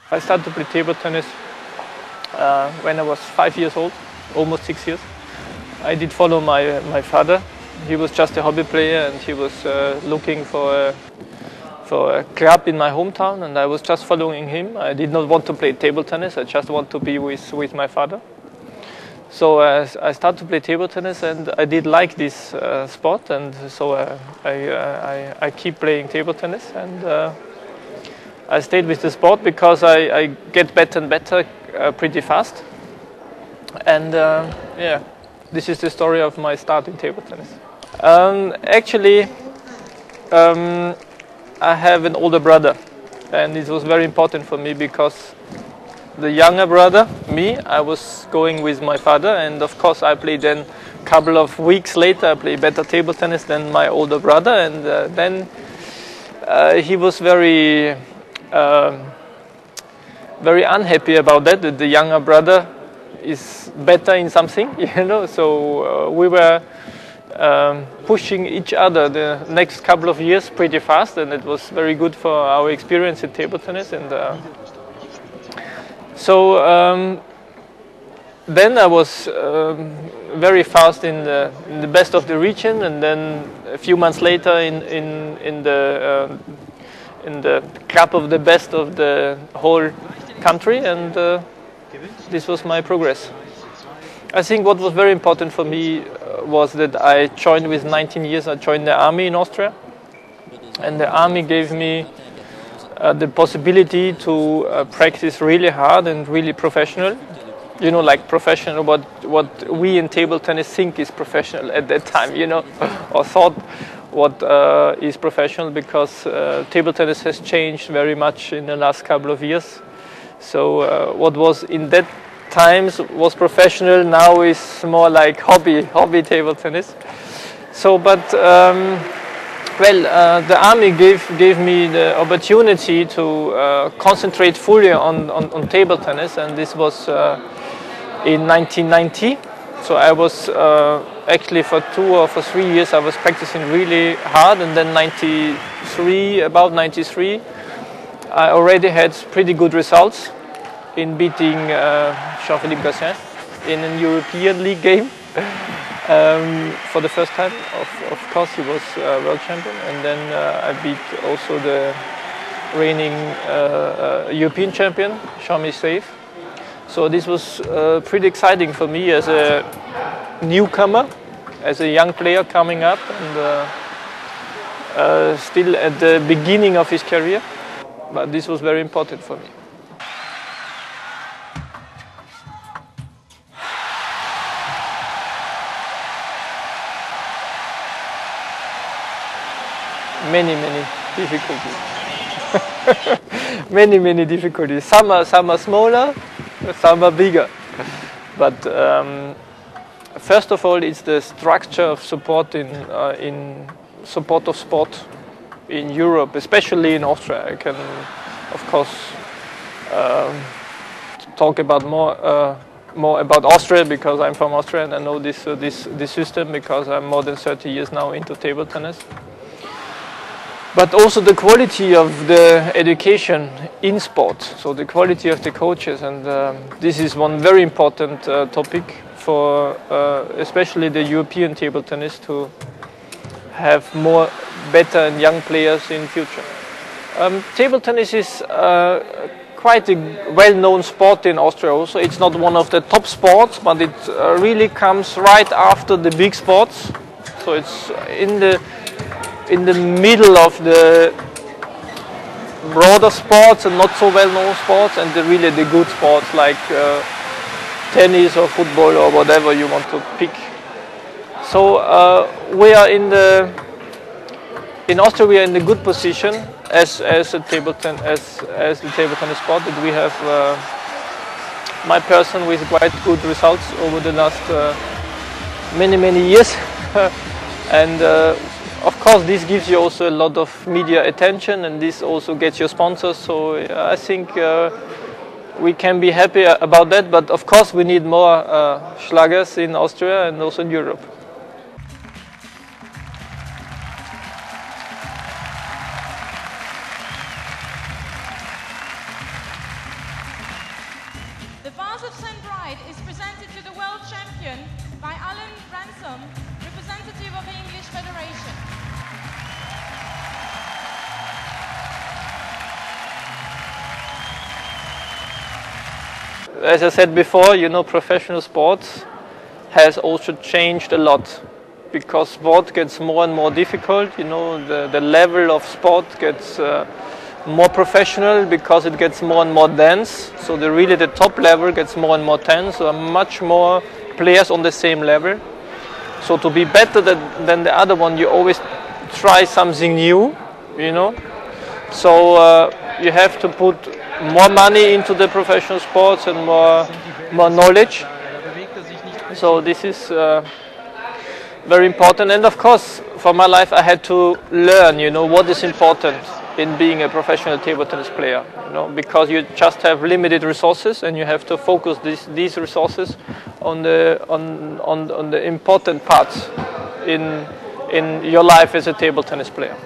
I started to play table tennis when I was 5 years old, almost 6 years. I did follow my father. He was just a hobby player and he was looking for a club in my hometown, and I was just following him. I did not want to play table tennis, I just want to be with my father. So I started to play table tennis and I did like this sport, and so I keep playing table tennis, and I stayed with the sport because I get better and better pretty fast. And yeah, this is the story of my start in table tennis. Actually, I have an older brother, and it was very important for me because the younger brother, me, I was going with my father, and of course I played then a couple of weeks later, I played better table tennis than my older brother, and then he was very unhappy about that the younger brother is better in something, you know. So we were pushing each other the next couple of years pretty fast, and it was very good for our experience in table tennis. And so then I was very fast in the best of the region, and then a few months later in the club of the best of the whole country, and this was my progress. I think what was very important for me was that I joined with 19 years, I joined the army in Austria, and the army gave me the possibility to practice really hard and really professional. You know, like professional, what we in table tennis think is professional at that time, you know, or thought what is professional, because table tennis has changed very much in the last couple of years. So what was in that times was professional, now is more like hobby table tennis. So, but well, the army gave me the opportunity to concentrate fully on table tennis, and this was in 1990. So I was actually for 2 or for 3 years I was practicing really hard, and then about 93, I already had pretty good results in beating Jean-Philippe Gassin in a European League game for the first time. Of course, he was world champion, and then I beat also the reigning European champion, Jean-Michel. So this was pretty exciting for me as a newcomer, as a young player coming up, and still at the beginning of his career. But this was very important for me. Many difficulties. many difficulties. Some are smaller, some are bigger. But first of all, it's the structure of support in support of sport in Europe, especially in Austria. I can, of course, talk about more about Austria because I'm from Austria and I know this system because I'm more than 30 years now into table tennis. But also the quality of the education in sport, so the quality of the coaches, and this is one very important topic for especially the European table tennis to have more better and young players in future. Table tennis is quite a well-known sport in Austria also. It's not one of the top sports, but it really comes right after the big sports. So it's in the middle of the broader sports and not so well-known sports, and really the good sports like tennis or football or whatever you want to pick. So we are in Austria, we are in a good position as the table tennis sport, that we have my person with quite good results over the last many years, and of course this gives you also a lot of media attention, and this also gets your sponsors. So I think we can be happy about that, but of course we need more Schlagers in Austria and also in Europe. Pride is presented to the world champion by Alan Ransom, representative of the English Federation. As I said before, you know, professional sports has also changed a lot because sport gets more and more difficult. You know, the level of sport gets more professional because it gets more and more dense. So the top level gets more and more tense. So much more players on the same level. So to be better than the other one, you always try something new. You know, so you have to put more money into the professional sports and more knowledge. So this is very important. And of course, for my life, I had to learn, you know, what is important in being a professional table tennis player. You know, because you just have limited resources, and you have to focus these resources on the important parts in your life as a table tennis player.